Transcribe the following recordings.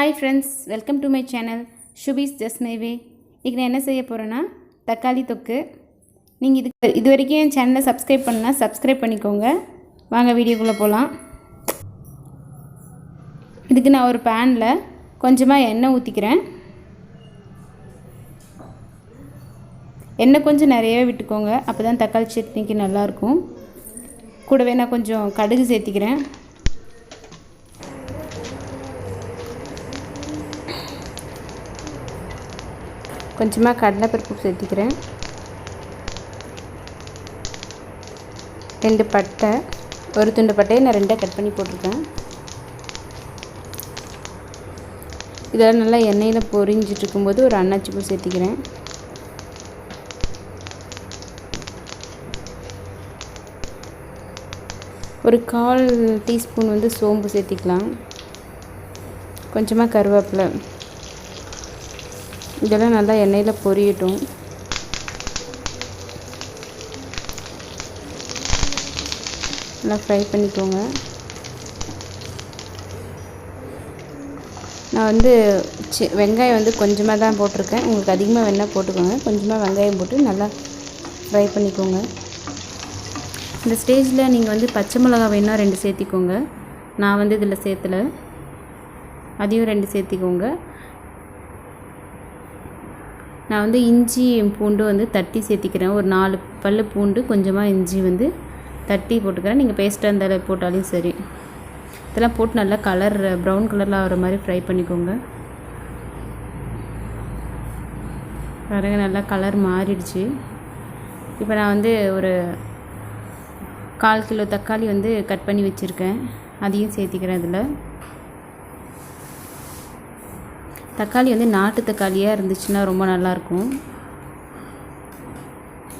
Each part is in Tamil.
Hi friends, welcome to my channel Shubis Just My Way. இன்னைக்கு நான் என்ன செய்ய போறேன்னா தக்காளி தொக்கு. நீங்க இதுவரைக்கும் என் சேனலை சப்ஸ்கிரைப் பண்ணலனா சப்ஸ்கிரைப் பண்ணிக்கோங்க. வாங்க வீடியோக்குள்ள போலாம். இதுக்கு நான் ஒரு panல கொஞ்சமா எண்ணெய் ஊத்திக்கிறேன். எண்ணெய் கொஞ்சம் நிறையவே விட்டுக்கோங்க. அப்பதான் தக்காளி சட்னிக்கு நல்லா இருக்கும். கூடவே நான் கொஞ்சம் கடுகு சேர்த்திக்கிறேன். கொஞ்சமாக கடலைப்பருப்பு சேர்த்திக்கிறேன். 2 பட்டை, ஒரு துண்டு பட்டையை நான் 2 கட் பண்ணி போட்டிருக்கேன். இதெல்லாம் நல்லா எண்ணெயில் பொரிஞ்சிட்டு இருக்கும்போது ஒரு அன்னாச்சி பூ சேர்த்திக்கிறேன். ஒரு 1/4 டீஸ்பூன் சோம்பு சேர்த்திக்கலாம். கொஞ்சமாக கருவேப்பிலை. இதெல்லாம் நல்லா எண்ணெயில் பொரியட்டும். நல்லா ஃப்ரை பண்ணிக்கோங்க. நான் வெங்காயம் கொஞ்சமாக தான் போட்டிருக்கேன். உங்களுக்கு அதிகமாக வேணால் போட்டுக்கோங்க. கொஞ்சமாக வெங்காயம் போட்டு நல்லா ஃப்ரை பண்ணிக்கோங்க. இந்த ஸ்டேஜில் நீங்கள் பச்சை மிளகாய் வேணால் 2 சேர்த்திக்கோங்க. நான் இதில் சேர்த்தலை, அதையும் 2 சேர்த்திக்கோங்க. நான் இஞ்சி பூண்டு தட்டி சேர்த்திக்கிறேன். ஒரு 4 பல்லு பூண்டு, கொஞ்சமாக இஞ்சி தட்டி போட்டுக்கிறேன். நீங்கள் பேஸ்ட்டாக இருந்தாலும் போட்டாலும் சரி. இதெல்லாம் போட்டு நல்லா ப்ரௌன் கலரில் ஆகிற மாதிரி ஃப்ரை பண்ணிக்கோங்க. பாருங்க, நல்லா கலர் மாறிடுச்சு. இப்போ நான் ஒரு 1/4 கிலோ தக்காளி கட் பண்ணி வச்சுருக்கேன். அதையும் சேர்த்திக்கிறேன். இதில் தக்காளி நாட்டு தக்காளியாக இருந்துச்சுன்னா ரொம்ப நல்லாயிருக்கும்.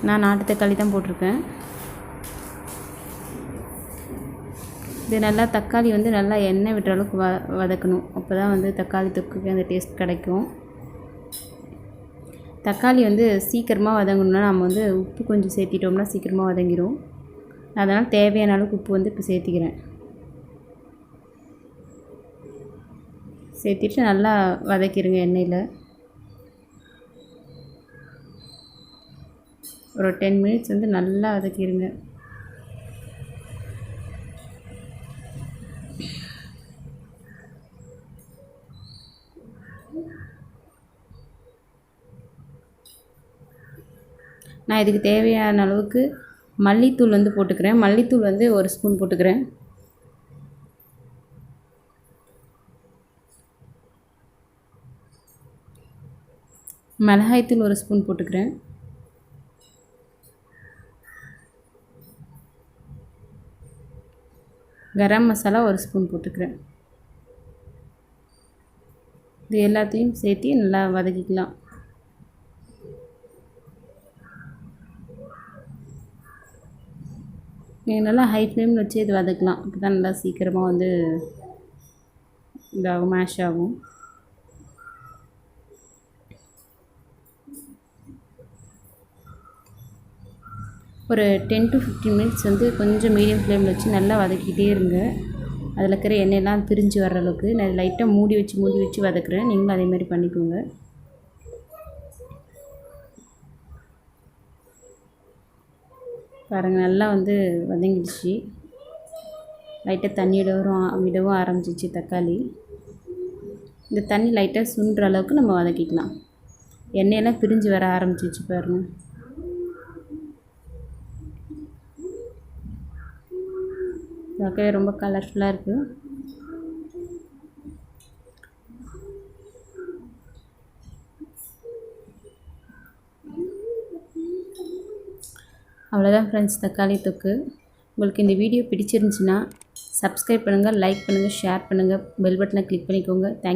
நான் நாட்டு தக்காளி தான் போட்டிருக்கேன். இது நல்லா தக்காளி நல்லா எண்ணெய் விடுற அளவுக்கு வதக்கணும். அப்போ தான் தக்காளி தொக்குக்கு அந்த டேஸ்ட் கிடைக்கும். தக்காளி சீக்கிரமாக வதங்கணுன்னா நம்ம உப்பு கொஞ்சம் சேர்த்திட்டோம்னா சீக்கிரமாக வதங்கிடும். அதனால் தேவையான அளவுக்கு உப்பு இப்போ சேர்த்திக்கிறேன். சேர்த்திட்டு நல்லா வதக்கிடுங்க. எண்ணெயில் ஒரு 10 மினிட்ஸ் நல்லா வதக்கிடுங்க. நான் இதுக்கு தேவையான அளவுக்கு மல்லித்தூள் போட்டுக்கிறேன். மல்லித்தூள் 1 ஸ்பூன் போட்டுக்கிறேன். மிளகாய்த்தூள் 1 ஸ்பூன் போட்டுக்கிறேன். கரம் மசாலா 1 ஸ்பூன் போட்டுக்கிறேன். இது எல்லாத்தையும் சேர்த்து நல்லா வதக்கிக்கலாம். நீங்கள் நல்லா ஹை ஃப்ளேமில் வச்சு இது வதக்கலாம். அப்போ தான் நல்லா சீக்கிரமாக இதாகும், மேஷ் ஆகும். ஒரு 10 to 15 மினிட்ஸ் கொஞ்சம் மீடியம் ஃப்ளேமில் வச்சு நல்லா வதக்கிட்டே இருங்க. அதில் இருக்கிற எண்ணெயெல்லாம் பிரிஞ்சு வர்ற அளவுக்கு நான் லைட்டாக மூடி வச்சு வதக்குறேன். நீங்களும் அதே மாதிரி பண்ணிக்கோங்க. பாருங்கள், நல்லா வதங்கிடுச்சு. லைட்டாக தண்ணி விடவும் ஆரம்பிச்சிச்சு தக்காளி. இந்த தண்ணி லைட்டாக சுண்டுற அளவுக்கு நம்ம வதக்கிக்கலாம். எண்ணெயெல்லாம் பிரிஞ்சு வர ஆரம்பிச்சிச்சு பாருங்கள். பார்க்கவே ரொம்ப கலர்ஃபுல்லாக இருக்குது. அவ்வளோதான் ஃப்ரெண்ட்ஸ், தக்காளி தொக்கு. உங்களுக்கு இந்த வீடியோ பிடிச்சிருந்துச்சுன்னா சப்ஸ்கிரைப் பண்ணுங்கள், லைக் பண்ணுங்கள், ஷேர் பண்ணுங்கள், பெல் பட்டனை கிளிக் பண்ணிக்கோங்க. தேங்க்யூ.